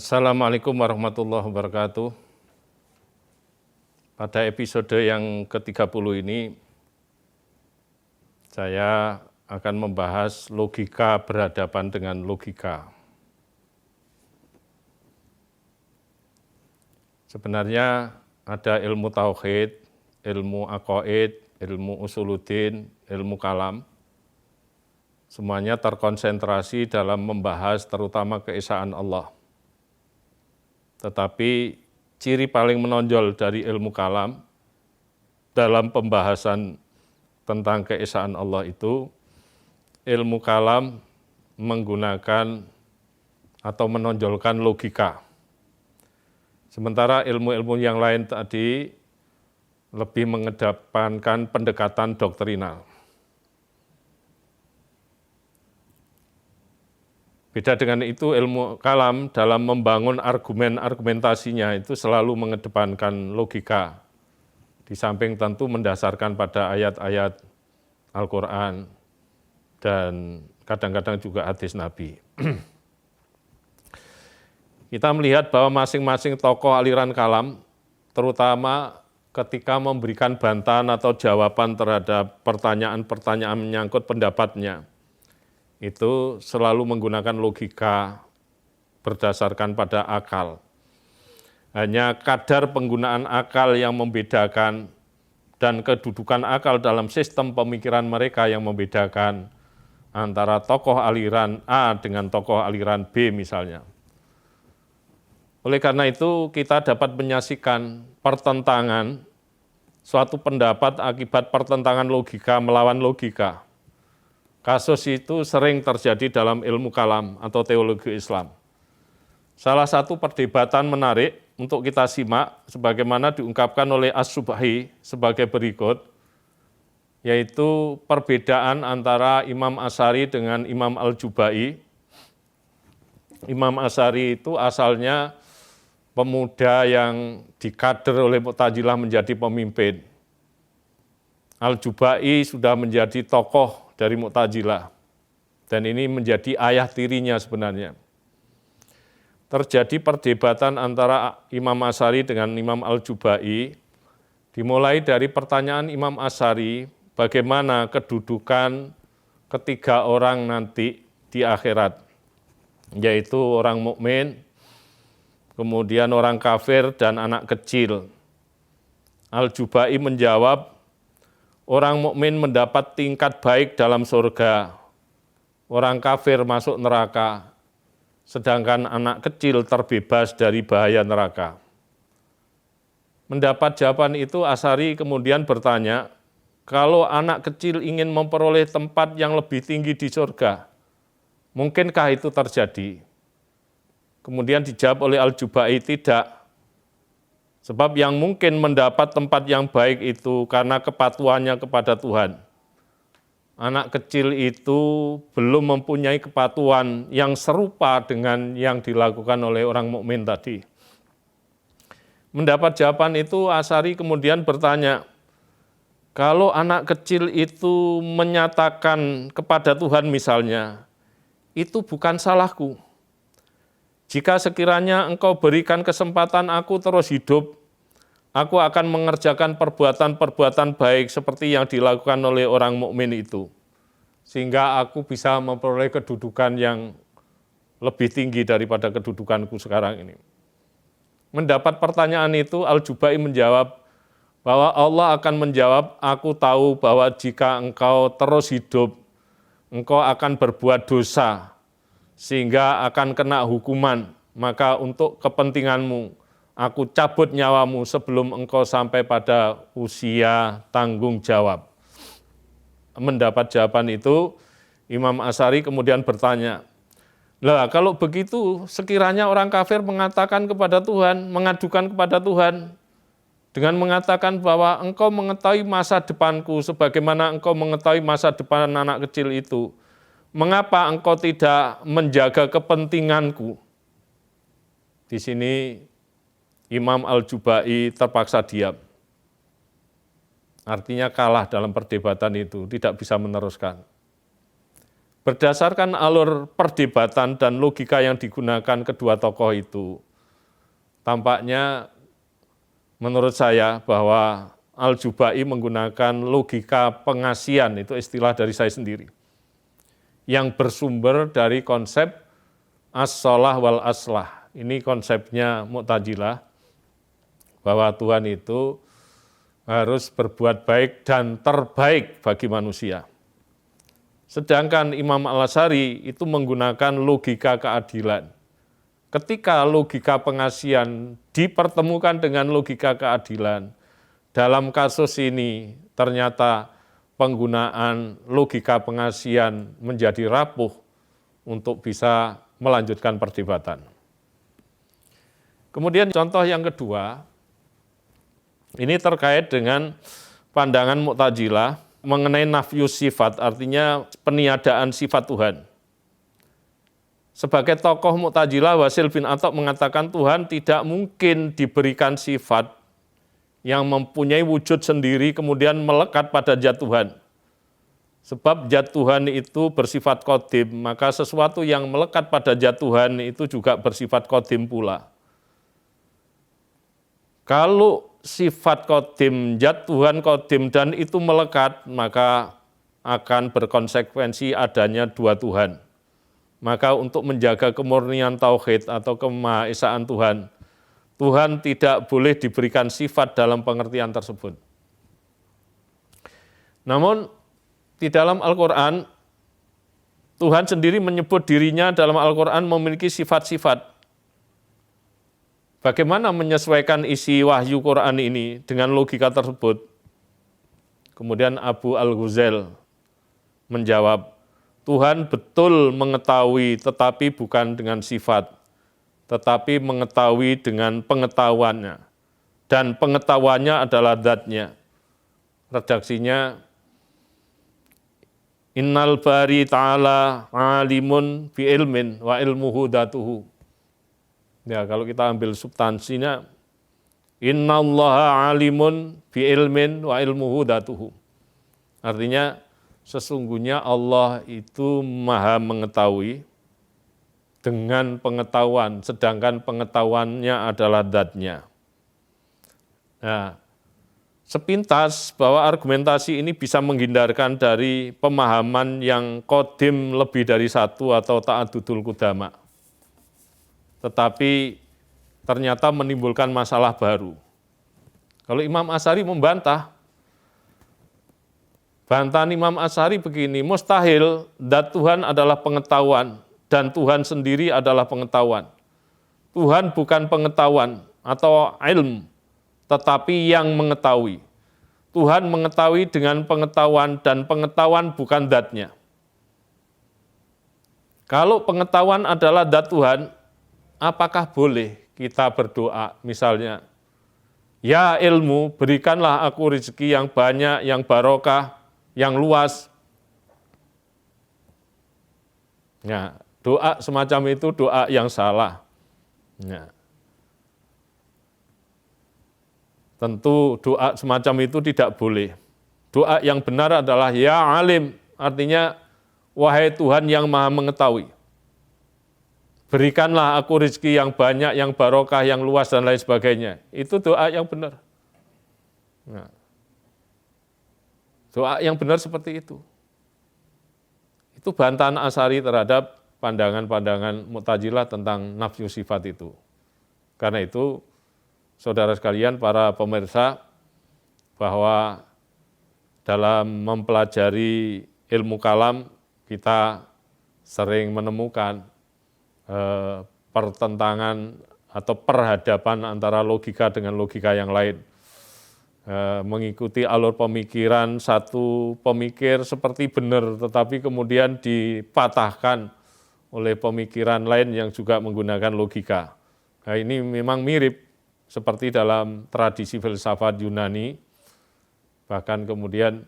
Assalamualaikum warahmatullahi wabarakatuh. Pada episode yang ke-30 ini, saya akan membahas logika berhadapan dengan logika. Sebenarnya ada ilmu tauhid, ilmu aqaid, ilmu usuluddin, ilmu kalam. Semuanya terkonsentrasi dalam membahas terutama keesaan Allah. Tetapi ciri paling menonjol dari ilmu kalam dalam pembahasan tentang keesaan Allah itu, ilmu kalam menggunakan atau menonjolkan logika. Sementara ilmu-ilmu yang lain tadi lebih mengedepankan pendekatan doktrinal. Beda dengan itu, ilmu kalam dalam membangun argumentasinya itu selalu mengedepankan logika. Di samping tentu mendasarkan pada ayat-ayat Al-Quran dan kadang-kadang juga hadis Nabi. Kita melihat bahwa masing-masing tokoh aliran kalam, terutama ketika memberikan bantahan atau jawaban terhadap pertanyaan-pertanyaan menyangkut pendapatnya, itu selalu menggunakan logika berdasarkan pada akal. Hanya kadar penggunaan akal yang membedakan dan kedudukan akal dalam sistem pemikiran mereka yang membedakan antara tokoh aliran A dengan tokoh aliran B misalnya. Oleh karena itu kita dapat menyaksikan pertentangan suatu pendapat akibat pertentangan logika melawan logika. Kasus itu sering terjadi dalam ilmu kalam atau teologi Islam. Salah satu perdebatan menarik untuk kita simak sebagaimana diungkapkan oleh As-Subhi sebagai berikut, yaitu perbedaan antara Imam Asy'ari dengan Imam Al-Jubai. Imam Asy'ari itu asalnya pemuda yang dikader oleh Mu'tazilah menjadi pemimpin. Al-Jubai sudah menjadi tokoh dari Mu'tazilah, dan ini menjadi ayah tirinya sebenarnya. Terjadi perdebatan antara Imam Asy'ari dengan Imam Al-Jubai, dimulai dari pertanyaan Imam Asy'ari, bagaimana kedudukan ketiga orang nanti di akhirat, yaitu orang mukmin, kemudian orang kafir, dan anak kecil. Al-Jubai menjawab, orang mukmin mendapat tingkat baik dalam surga, orang kafir masuk neraka, sedangkan anak kecil terbebas dari bahaya neraka. Mendapat jawaban itu, Asy'ari kemudian bertanya, kalau anak kecil ingin memperoleh tempat yang lebih tinggi di surga, mungkinkah itu terjadi? Kemudian dijawab oleh Al-Jubai, tidak. Sebab yang mungkin mendapat tempat yang baik itu karena kepatuhannya kepada Tuhan. Anak kecil itu belum mempunyai kepatuhan yang serupa dengan yang dilakukan oleh orang mukmin tadi. Mendapat jawaban itu, Asy'ari kemudian bertanya, kalau anak kecil itu menyatakan kepada Tuhan misalnya, itu bukan salahku. Jika sekiranya engkau berikan kesempatan aku terus hidup, aku akan mengerjakan perbuatan-perbuatan baik seperti yang dilakukan oleh orang mukmin itu, sehingga aku bisa memperoleh kedudukan yang lebih tinggi daripada kedudukanku sekarang ini. Mendapat pertanyaan itu, Al-Jubai menjawab bahwa Allah akan menjawab, aku tahu bahwa jika engkau terus hidup, engkau akan berbuat dosa, sehingga akan kena hukuman, maka untuk kepentinganmu, aku cabut nyawamu sebelum engkau sampai pada usia tanggung jawab. Mendapat jawaban itu, Imam Asy'ari kemudian bertanya, lah kalau begitu sekiranya orang kafir mengatakan kepada Tuhan, mengadukan kepada Tuhan, dengan mengatakan bahwa engkau mengetahui masa depanku sebagaimana engkau mengetahui masa depan anak kecil itu, mengapa engkau tidak menjaga kepentinganku? Di sini Imam Al-Jubai terpaksa diam. Artinya kalah dalam perdebatan itu, tidak bisa meneruskan. berdasarkan alur perdebatan dan logika yang digunakan kedua tokoh itu, tampaknya menurut saya bahwa Al-Jubai menggunakan logika pengasian, itu istilah dari saya sendiri, yang bersumber dari konsep as-sholah wal aslah. Ini konsepnya Mu'tazilah, bahwa Tuhan itu harus berbuat baik dan terbaik bagi manusia. Sedangkan Imam Al-Asy'ari itu menggunakan logika keadilan. Ketika logika pengasian dipertemukan dengan logika keadilan, dalam kasus ini ternyata penggunaan logika pengasian menjadi rapuh untuk bisa melanjutkan perdebatan. Kemudian contoh yang kedua, ini terkait dengan pandangan Mu'tazilah mengenai nafyu sifat, artinya peniadaan sifat Tuhan. Sebagai tokoh Mu'tazilah, Wasil bin Attab mengatakan Tuhan tidak mungkin diberikan sifat yang mempunyai wujud sendiri kemudian melekat pada zat Tuhan. Sebab zat Tuhan itu bersifat qadim, maka sesuatu yang melekat pada zat Tuhan itu juga bersifat qadim pula. Kalau sifat qadim, zat Tuhan qadim dan itu melekat, maka akan berkonsekuensi adanya dua Tuhan. Maka untuk menjaga kemurnian tauhid atau kemahaesaan Tuhan, Tuhan tidak boleh diberikan sifat dalam pengertian tersebut. Namun di dalam Al-Quran, Tuhan sendiri menyebut dirinya dalam Al-Quran memiliki sifat-sifat. Bagaimana menyesuaikan isi wahyu Quran ini dengan logika tersebut? Kemudian Abu Al-Ghuzail menjawab, Tuhan betul mengetahui tetapi bukan dengan sifat, tetapi mengetahui dengan pengetahuannya. Dan pengetahuannya adalah zat-Nya. Redaksinya, Innal bari ta'ala alimun bi ilmin wa ilmuhu datuhu. Ya, kalau kita ambil substansinya, innallaha alimun bi ilmin wa ilmuhu datuhu. Artinya, sesungguhnya Allah itu maha mengetahui dengan pengetahuan, sedangkan pengetahuannya adalah zat-Nya. Nah, sepintas bahwa argumentasi ini bisa menghindarkan dari pemahaman yang qadim lebih dari satu atau ta'adudul qudama. Tetapi ternyata menimbulkan masalah baru. Kalau Imam Asy'ari membantah, bantahan Imam Asy'ari begini, mustahil zat Tuhan adalah pengetahuan dan Tuhan sendiri adalah pengetahuan. Tuhan bukan pengetahuan atau ilm, tetapi yang mengetahui. Tuhan mengetahui dengan pengetahuan dan pengetahuan bukan zat-Nya. Kalau pengetahuan adalah zat Tuhan, apakah boleh kita berdoa misalnya, ya ilmu berikanlah aku rezeki yang banyak, yang barokah, yang luas. Nah, doa semacam itu doa yang salah. Nah, tentu doa semacam itu tidak boleh. Doa yang benar adalah ya alim, artinya wahai Tuhan yang maha mengetahui. Berikanlah aku rezeki yang banyak, yang barokah, yang luas, dan lain sebagainya. Itu doa yang benar. Nah, doa yang benar seperti itu. Itu bantahan Asy'ari terhadap pandangan-pandangan Mu'tazilah tentang nafyu sifat itu. Karena itu, saudara sekalian, para pemirsa, bahwa dalam mempelajari ilmu kalam, kita sering menemukan pertentangan atau perhadapan antara logika dengan logika yang lain. Mengikuti alur pemikiran satu pemikir seperti benar, tetapi kemudian dipatahkan oleh pemikiran lain yang juga menggunakan logika. Nah, ini memang mirip seperti dalam tradisi filsafat Yunani, bahkan kemudian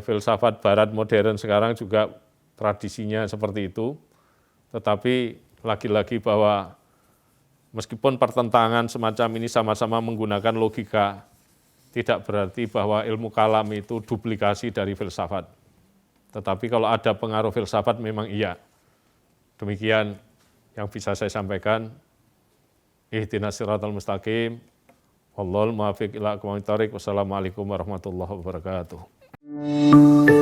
filsafat Barat modern sekarang juga tradisinya seperti itu. Tetapi lagi-lagi bahwa meskipun pertentangan semacam ini sama-sama menggunakan logika, tidak berarti bahwa ilmu kalam itu duplikasi dari filsafat. Tetapi kalau ada pengaruh filsafat memang iya. Demikian yang bisa saya sampaikan. Ihdinas siratal mustaqim. Wallahul muwaffiq ila aqwamit thoriq. Wassalamualaikum warahmatullahi wabarakatuh.